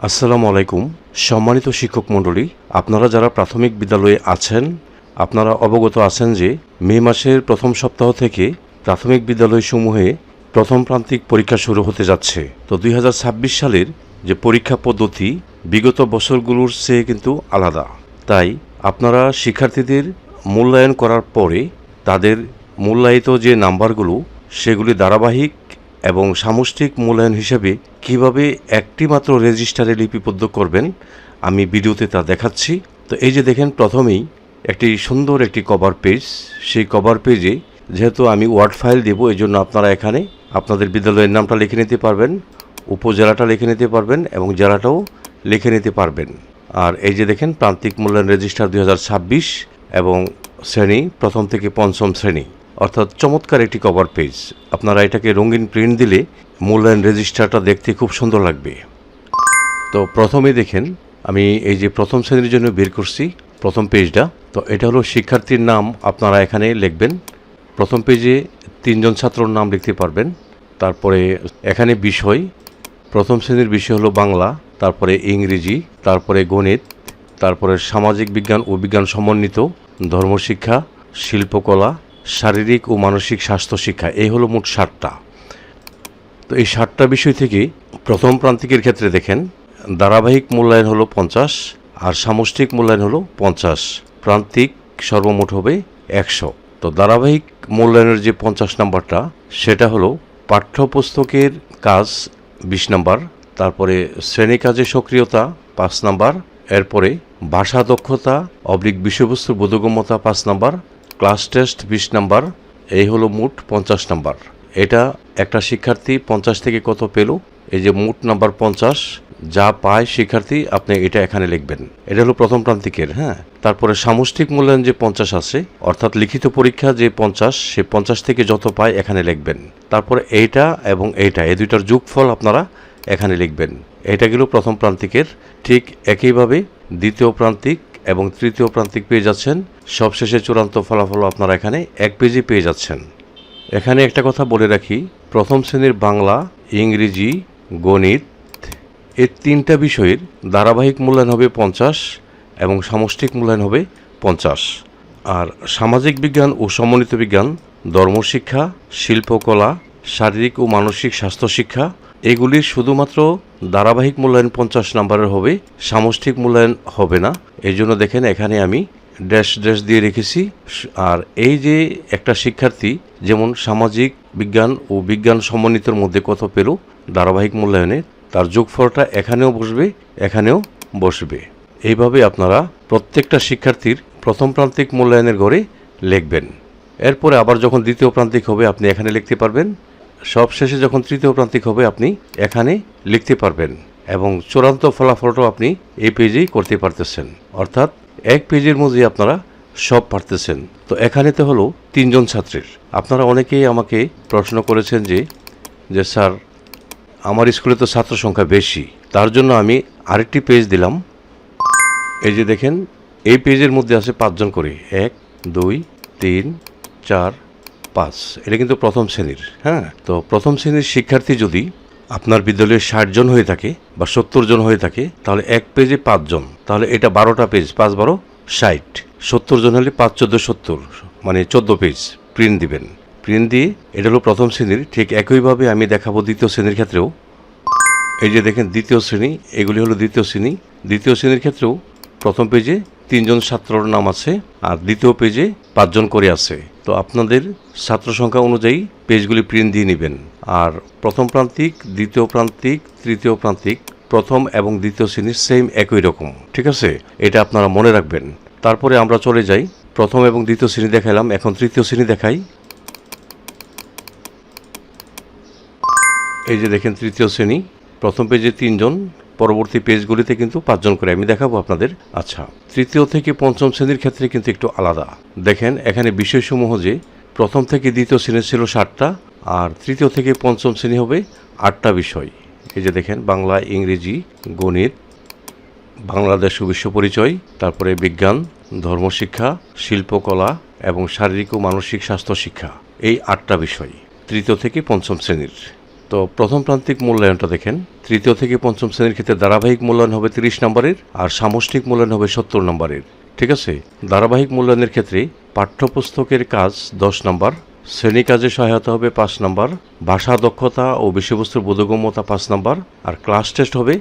আসসালামু আলাইকুম। সম্মানিত শিক্ষক মণ্ডলী, আপনারা যারা প্রাথমিক বিদ্যালয়ে আছেন আপনারা অবগত আছেন যে মে মাসের প্রথম সপ্তাহ থেকে প্রাথমিক বিদ্যালয়সমূহে প্রথম প্রান্তিক পরীক্ষা শুরু হতে যাচ্ছে। তো 2026 সালের যে পরীক্ষা পদ্ধতি বিগত বছরগুলোর চেয়ে কিন্তু আলাদা। তাই আপনারা শিক্ষার্থীদের মূল্যায়ন করার পরে তাদের মূল্যায়িত যে নাম্বারগুলো সেগুলি ধারাবাহিক এবং সামষ্টিক মূল্যায়ন হিসেবে কিভাবে একটি মাত্র রেজিস্টারে লিপিবদ্ধ করবেন আমি ভিডিওতে তা দেখাচ্ছি। তো এই যে দেখেন, প্রথমেই একটি সুন্দর একটি কভার পেজ। সেই কভার পেজে যেহেতু আমি ওয়ার্ড ফাইল দেব, এই জন্য আপনারা এখানে আপনাদের বিদ্যালয়ের নামটা লিখে নিতে পারবেন, উপজেলাটা লিখে নিতে পারবেন এবং জেলাটাও লিখে নিতে পারবেন। আর এই যে দেখেন, প্রান্তিক মূল্যায়ন রেজিস্টার 2026 এবং শ্রেণী প্রথম থেকে পঞ্চম শ্রেণী, অর্থাৎ চমৎকার একটি কভার পেজ। আপনারা এটাকে রঙিন প্রিন্ট দিলে মূল্যায়ন রেজিস্টারটা দেখতে খুব সুন্দর লাগবে। তো প্রথমে দেখেন, আমি এই যে প্রথম শ্রেণীর জন্য বের করছি প্রথম পেজটা। তো এটা হলো শিক্ষার্থীর নাম, আপনারা এখানে লিখবেন। প্রথম পেজে 3 জন ছাত্রর নাম লিখতে পারবেন। তারপরে এখানে বিষয়, প্রথম শ্রেণীর বিষয় হলো বাংলা, তারপরে ইংরেজি, তারপরে গণিত, তারপরে সামাজিক বিজ্ঞান ও বিজ্ঞান সমন্বিত, ধর্মশিক্ষা, শিল্পকলা, শারীরিক ও মানসিক স্বাস্থ্য শিক্ষা। এই হলো মোট 7টা। তো এই 7টা বিষয় থেকে প্রথম প্রান্তিকের ক্ষেত্রে দেখেন, ধারাবাহিক মূল্যায়ন হলো 50 আর সামষ্টিক মূল্যায়ন হলো 50। প্রান্তিক সর্বমোট হবে 100। তো ধারাবাহিক মূল্যায়নের যে 50 নাম্বারটা সেটা হলো পাঠ্যপুস্তকের কাজ 20 নাম্বার, তারপরে শ্রেণী কাজে সক্রিয়তা 5 নাম্বার, এরপরে ভাষা দক্ষতা / বিষয়বস্তুর বোধগম্যতা 5 নাম্বার, ক্লাস টেস্ট 20 নাম্বার। এই হলো মোট 50 নাম্বার। এটা একটা শিক্ষার্থী 50 থেকে কত পেল, এই যে মোট নাম্বার 50 যা পায় শিক্ষার্থী আপনি এটা এখানে লিখবেন। এটা হলো প্রথম প্রান্তিকের। তারপরে সামষ্টিক মূল্যায়ন যে 50 আছে, অর্থাৎ লিখিত পরীক্ষা যে 50, সে 50 থেকে যত পায় এখানে লিখবেন। তারপরে এইটা এবং এইটা, এই দুইটার যোগফল আপনারা এখানে লিখবেন। এটা গেল প্রথম প্রান্তিকের। ঠিক একইভাবে দ্বিতীয় প্রান্তিক এবং তৃতীয় প্রান্তিক পেয়ে যাচ্ছেন। সবশেষে চূড়ান্ত ফলাফল আপনারা এখানে এক পেজে পেয়ে যাচ্ছেন। এখানে একটা কথা বলে রাখি, প্রথম শ্রেণীর বাংলা, ইংরেজি, গণিত এই 3টা বিষয়ের ধারাবাহিক মূল্যায়ন হবে 50 এবং সামষ্টিক মূল্যায়ন হবে 50। আর সামাজিক বিজ্ঞান ও সমন্বিত বিজ্ঞান, ধর্মশিক্ষা, শিল্পকলা, শারীরিক ও মানসিক স্বাস্থ্য শিক্ষা এগুলির শুধুমাত্র ধারাবাহিক মূল্যায়ন 50 নাম্বারের হবে, সামষ্টিক মূল্যায়ন হবে না। এই জন্য দেখেন এখানে আমি ড্যাশ ড্যাশ দিয়ে রেখেছি। আর এই যে একটা শিক্ষার্থী যেমন সামাজিক বিজ্ঞান ও বিজ্ঞান সমন্বিতর মধ্যে কত পেল ধারাবাহিক মূল্যায়নে, তার যোগফলটা এখানেও বসবে, এখানেও বসবে। এইভাবে আপনারা প্রত্যেকটা শিক্ষার্থীর প্রথম প্রান্তিক মূল্যায়নের ঘরে লিখবেন। এরপরে আবার যখন দ্বিতীয় প্রান্তিক হবে আপনি এখানে লিখতে পারবেন। সবশেষে যখন তৃতীয় প্রান্তিক হবে আপনি এখানে লিখতে পারবেন এবং চূড়ান্ত ফলাফলটাও আপনি এই পেজেই করতে পারতেছেন, অর্থাৎ এক পেজের মধ্যে আপনারা সব পারতেছেন। তো এখানে তো হলো 3 জন ছাত্রের। আপনারা অনেকেই আমাকে প্রশ্ন করেছেন যে স্যার আমার স্কুলে তো ছাত্র সংখ্যা বেশি, তার জন্য আমি আরেকটি পেজ দিলাম। এই যে দেখেন, এই পেজের মধ্যে আছে 5 জন করে, 1 2 3 4 5। এটা কিন্তু প্রথম শ্রেণীর। তো প্রথম শ্রেণীর শিক্ষার্থী যদি আপনার বিদ্যালয়ে 60 জন হয়ে থাকে বা 70 জন হয়ে থাকে, তাহলে এক পেজে 5 জন, তাহলে এটা 12টা পেজ, 5 12 60। 70 জন হলে 5 14 70, মানে 14 পেজ প্রিন্ট দিবেন। প্রিন্ট দিয়ে এটা হলো প্রথম শ্রেণীর। ঠিক একইভাবে আমি দেখাবো দ্বিতীয় শ্রেণীর ক্ষেত্রেও। এই যে দেখেন দ্বিতীয় শ্রেণী, এগুলি হলো দ্বিতীয় শ্রেণী। দ্বিতীয় শ্রেণীর ক্ষেত্রেও প্রথম পেজে 3 জন ছাত্রর নাম আছে আর দ্বিতীয় পেজে 5 জন করে আছে। তো আপনাদের ছাত্র সংখ্যা অনুযায়ী পেজগুলি প্রিন্ট দিয়ে নেবেন। আর প্রথম প্রান্তিক, দ্বিতীয় প্রান্তিক, তৃতীয় প্রান্তিক, প্রথম এবং দ্বিতীয় শ্রেণীর সেম একই রকম, ঠিক আছে? এটা আপনারা মনে রাখবেন। তারপরে আমরা চলে যাই, প্রথম এবং দ্বিতীয় শ্রেণী দেখালাম, এখন তৃতীয় শ্রেণী দেখাই। এই যে দেখেন তৃতীয় শ্রেণী, প্রথম পেজে 3 জন, পরবর্তী পেজগুলিতে কিন্তু 5 জন করে আমি দেখাবো আপনাদের। আচ্ছা, তৃতীয় থেকে পঞ্চম শ্রেণীর ক্ষেত্রে কিন্তু একটু আলাদা। দেখেন এখানে বিষয়সমূহ যে প্রথম থেকে দ্বিতীয় শ্রেণী ছিল 7টা আর তৃতীয় থেকে পঞ্চম শ্রেণী হবে 8টা বিষয়। এই যে দেখেন বাংলা, ইংরেজি, গণিত, বাংলাদেশ ও বিশ্ব পরিচয়, তারপরে বিজ্ঞান, ধর্মশিক্ষা, শিল্পকলা এবং শারীরিক ও মানসিক স্বাস্থ্য শিক্ষা, এই 8টা বিষয় তৃতীয় থেকে পঞ্চম শ্রেণীর। তো প্রথম প্রান্তিক মূল্যায়নটা দেখেন, তৃতীয় থেকে পঞ্চম শ্রেণীর ক্ষেত্রে ধারাবাহিক মূল্যায়ন হবে 30 নম্বরের, আর সামষ্টিক মূল্যায়ন হবে 70 নম্বরের। ঠিক আছে, ধারাবাহিক মূল্যায়নের ক্ষেত্রে পাঠ্যপুস্তকের কাজ 10 নম্বর, শ্রেণী কাজে সহায়তা হবে 5 নম্বর, ভাষা দক্ষতা ও বিষয়বস্তুর বোধগম্যতা 5 নম্বর, আর ক্লাস টেস্ট হবে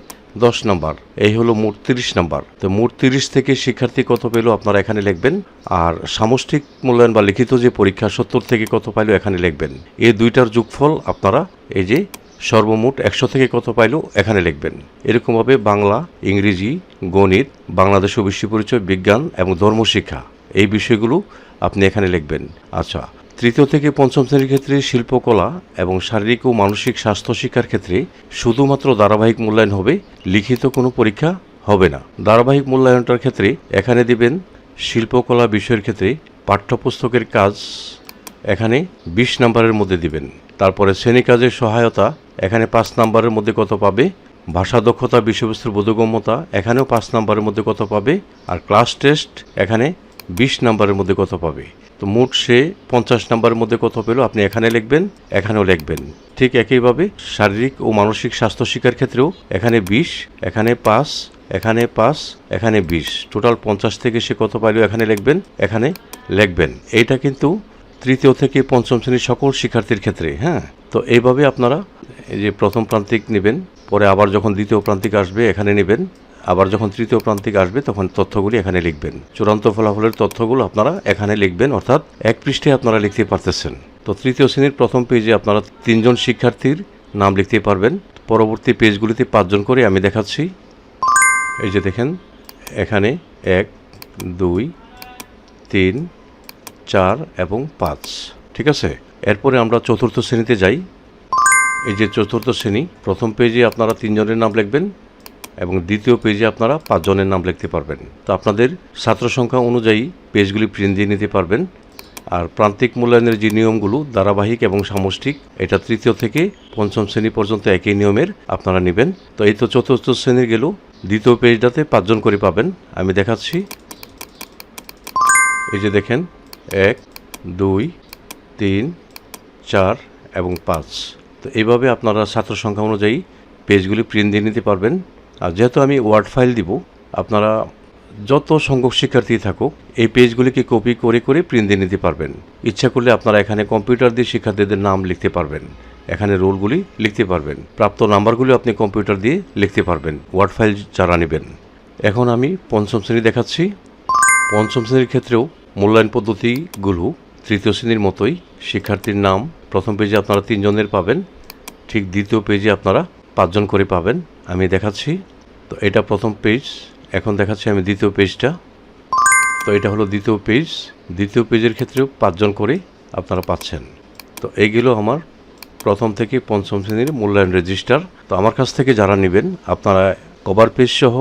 10 নম্বর। এই হলো মোট 30 নম্বর। তো মোট 30 থেকে শিক্ষার্থী কত পেল আপনারা এখানে লিখবেন, আর সামষ্টিক মূল্যায়ন বা লিখিত যে পরীক্ষা 70 থেকে কত পাইল এখানে লিখবেন। এই দুইটার যোগফল আপনারা এই যে সর্বমোট 100 থেকে কত পাইল এখানে লিখবেন। এরকমভাবে বাংলা, ইংরেজি, গণিত, বাংলাদেশ ও বিশ্ব পরিচয়, বিজ্ঞান এবং ধর্মশিক্ষা এই বিষয়গুলো আপনি এখানে লিখবেন। আচ্ছা, তৃতীয় থেকে পঞ্চম শ্রেণীর ক্ষেত্রে শিল্পকলা এবং শারীরিক ও মানসিক স্বাস্থ্য শিক্ষার ক্ষেত্রে শুধুমাত্র ধারাবাহিক মূল্যায়ন হবে, লিখিত কোনো পরীক্ষা হবে না। ধারাবাহিক মূল্যায়নটার ক্ষেত্রে এখানে দিবেন শিল্পকলা বিষয়ের ক্ষেত্রে পাঠ্যপুস্তকের কাজ এখানে 20 নম্বরের মধ্যে দিবেন। তারপরে শ্রেণী কাজের সহায়তা এখানে 5 নম্বরের মধ্যে কত পাবে, ভাষা দক্ষতা, বিষয়বস্তুর বোধগম্যতা এখানেও 5 নম্বরের মধ্যে কত পাবে, আর ক্লাস টেস্ট এখানে 20 নম্বরের মধ্যে কত পাবে। তো মোট সে 50 নম্বরের মধ্যে কত পেল আপনি এখানে লিখবেন, এখানেও লিখবেন। ঠিক একইভাবে শারীরিক ও মানসিক স্বাস্থ্য শিক্ষার ক্ষেত্রেও এখানে 20, এখানে 5, এখানে 5, এখানে 20, টোটাল 50 থেকে সে কত পাইল এখানে লিখবেন, এখানে লিখবেন। এইটা কিন্তু তৃতীয় থেকে পঞ্চম শ্রেণীর সকল শিক্ষার্থীর ক্ষেত্রে। হ্যাঁ, তো এইভাবে আপনারা এই যে প্রথম প্রান্তিক নেবেন, পরে আবার যখন দ্বিতীয় প্রান্তিক আসবে এখানে নেবেন, আবার যখন তৃতীয় প্রান্তিক আসবে তখন তথ্যগুলি এখানে লিখবেন। চূড়ান্ত ফলাফলের তথ্যগুলো আপনারা এখানে লিখবেন, অর্থাৎ এক পৃষ্ঠায় আপনারা লিখতে পারতেছেন। তো তৃতীয় শ্রেণীর প্রথম পেজে আপনারা 3 জন শিক্ষার্থীর নাম লিখতে পারবেন। পরবর্তী পেজগুলিতে 5 জন করে আমি দেখাচ্ছি। এই যে দেখেন, এখানে 1, 2, 3, 4 এবং 5। ঠিক আছে, এরপরে আমরা চতুর্থ শ্রেণীতে যাই। এই যে চতুর্থ শ্রেণী, প্রথম পেজে আপনারা 3 জনের নাম লিখবেন এবং দ্বিতীয় পেজে আপনারা 5 জনের নাম লিখতে পারবেন। তো আপনাদের ছাত্র সংখ্যা অনুযায়ী পেজগুলি প্রিন্ট দিয়ে নিতে পারবেন। আর প্রান্তিক মূল্যায়নের যে নিয়মগুলো ধারাবাহিক এবং সামষ্টিক, এটা তৃতীয় থেকে পঞ্চম শ্রেণী পর্যন্ত একই নিয়মের আপনারা নেবেন। তো এই তো চতুর্থ শ্রেণীর গেল, দ্বিতীয় পেজটাতে 5 জন করে পাবেন। আমি দেখাচ্ছি। এই যে দেখেন, 1, 2, 3, 4 এবং 5। তো এইভাবে আপনারা ছাত্র সংখ্যা অনুযায়ী পেজগুলি প্রিন্ট দিয়ে নিতে পারবেন। আর যেহেতু আমি ওয়ার্ড ফাইল দিব, আপনারা যত সংখ্যক শিক্ষার্থী থাকুক এই পেজগুলিকে কপি করে করে প্রিন্ট দিয়ে নিতে পারবেন। ইচ্ছা করলে আপনারা এখানে কম্পিউটার দিয়ে শিক্ষার্থীদের নাম লিখতে পারবেন, এখানে রোলগুলি লিখতে পারবেন, প্রাপ্ত নাম্বারগুলি আপনি কম্পিউটার দিয়ে লিখতে পারবেন ওয়ার্ড ফাইল যারা নেবেন। এখন আমি পঞ্চম শ্রেণী দেখাচ্ছি। পঞ্চম শ্রেণীর ক্ষেত্রেও মূল্যায়ন পদ্ধতিগুলো তৃতীয় শ্রেণীর মতোই। শিক্ষার্থীর নাম প্রথম পেজে আপনারা 3 জনের পাবেন, ঠিক দ্বিতীয় পেজে আপনারা 5 জন করে পাবেন। আমি দেখাচ্ছি। তো এটা প্রথম পেজ, এখন দেখাচ্ছি আমি দ্বিতীয় পেজটা। তো এটা হলো দ্বিতীয় পেজ। দ্বিতীয় পেজের ক্ষেত্রেও 5 জন করে আপনারা পাচ্ছেন। তো এইগুলো আমার প্রথম থেকে পঞ্চম শ্রেণীর মূল্যায়ন রেজিস্টার। তো আমার কাছ থেকে যারা নেবেন আপনারা কভার পেজ সহ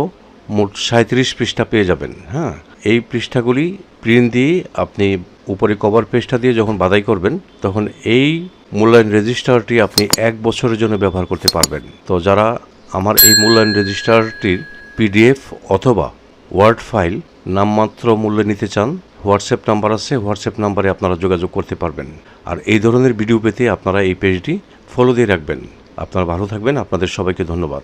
মোট 37 পৃষ্ঠা পেয়ে যাবেন। হ্যাঁ, এই পৃষ্ঠাগুলি প্রিন্ট দিয়ে আপনি উপরে কভার পেজটা দিয়ে যখন বাছাই করবেন তখন এই মূল্যায়ন রেজিস্টারটি আপনি 1 বছরের জন্য ব্যবহার করতে পারবেন। তো যারা আমার এই মূল্যায়ন রেজিস্টারটির পিডিএফ অথবা ওয়ার্ড ফাইল নামমাত্র মূল্যে নিতে চান, হোয়াটসঅ্যাপ নাম্বার আছে, হোয়াটসঅ্যাপ নাম্বারে আপনারা যোগাযোগ করতে পারবেন। আর এই ধরনের ভিডিও পেতে আপনারা এই পেজটি ফলো দিয়ে রাখবেন। আপনারা ভালো থাকবেন। আপনাদের সবাইকে ধন্যবাদ।